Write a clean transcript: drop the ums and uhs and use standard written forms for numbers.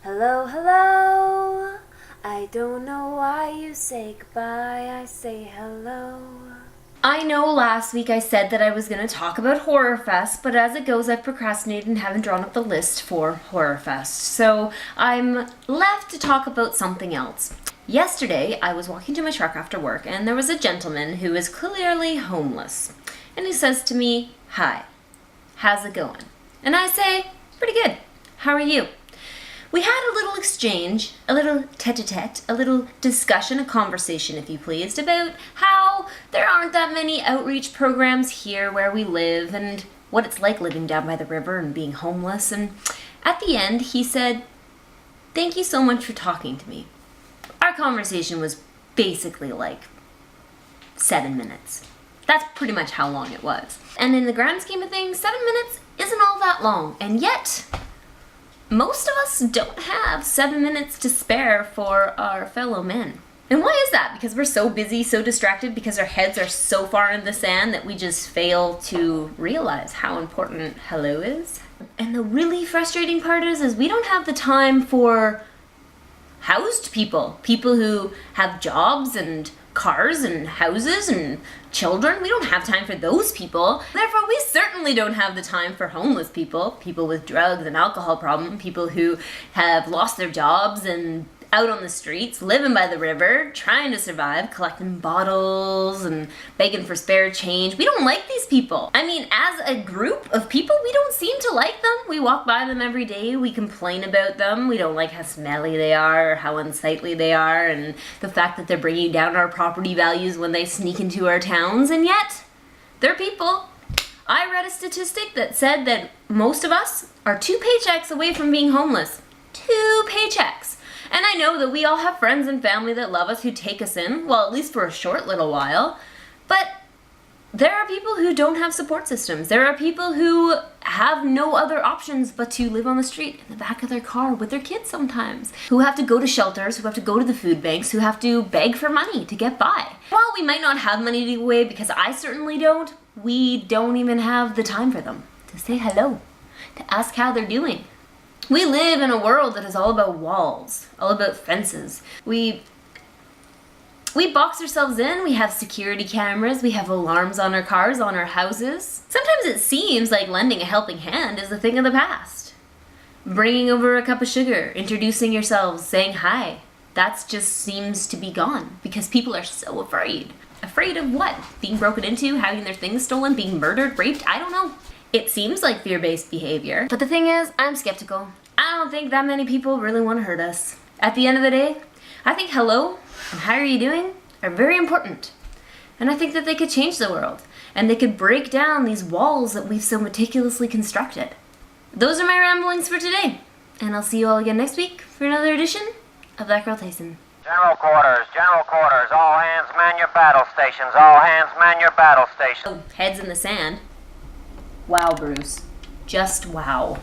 Hello, hello. I don't know why you say goodbye. I say hello. I know last week I said that I was going to talk about Horror Fest, but as it goes, I've procrastinated and haven't drawn up the list for Horror Fest. So I'm left to talk about something else. Yesterday, I was walking to my truck after work, and there was a gentleman who is clearly homeless. And he says to me, "Hi, how's it going?" And I say, "Pretty good. How are you?" We had a little exchange, a little tete-a-tete, a little discussion, a conversation, if you pleased, about how there aren't that many outreach programs here where we live and what it's like living down by the river and being homeless. And at the end, he said, "Thank you so much for talking to me." Our conversation was basically like 7 minutes. That's pretty much how long it was. And in the grand scheme of things, 7 minutes isn't all that long. And yet, most of us don't have 7 minutes to spare for our fellow men. And why is that? Because we're so busy, so distracted, because our heads are so far in the sand that we just fail to realize how important hello is. And the really frustrating part is we don't have the time for housed people who have jobs and cars and houses and children. We don't have time for those people. Therefore, we certainly don't have the time for homeless people with drugs and alcohol problems, people who have lost their jobs and out on the streets, living by the river, trying to survive, collecting bottles and begging for spare change. We don't like these people. I mean, as a group of people, we don't seem to like them. We walk by them every day, we complain about them, we don't like how smelly they are, or how unsightly they are, and the fact that they're bringing down our property values when they sneak into our towns, and yet, they're people. I read a statistic that said that most of us are 2 paychecks away from being homeless. 2 paychecks. And I know that we all have friends and family that love us, who take us in, well, at least for a short little while. But there are people who don't have support systems. There are people who have no other options but to live on the street in the back of their car with their kids sometimes, who have to go to shelters, who have to go to the food banks, who have to beg for money to get by. While we might not have money to give away, because I certainly don't, we don't even have the time for them to say hello, to ask how they're doing. We live in a world that is all about walls, all about fences. We box ourselves in, we have security cameras, we have alarms on our cars, on our houses. Sometimes it seems like lending a helping hand is a thing of the past. Bringing over a cup of sugar, introducing yourselves, saying hi. That just seems to be gone because people are so afraid. Afraid of what? Being broken into, having their things stolen, being murdered, raped? I don't know. It seems like fear-based behavior, but the thing is, I'm skeptical. I don't think that many people really want to hurt us. At the end of the day, I think hello and how are you doing are very important. And I think that they could change the world, and they could break down these walls that we've so meticulously constructed. Those are my ramblings for today, and I'll see you all again next week for another edition of That Girl Tyson. General quarters, all hands man your battle stations, all hands man your battle stations. Oh, heads in the sand. Wow, Bruce. Just wow.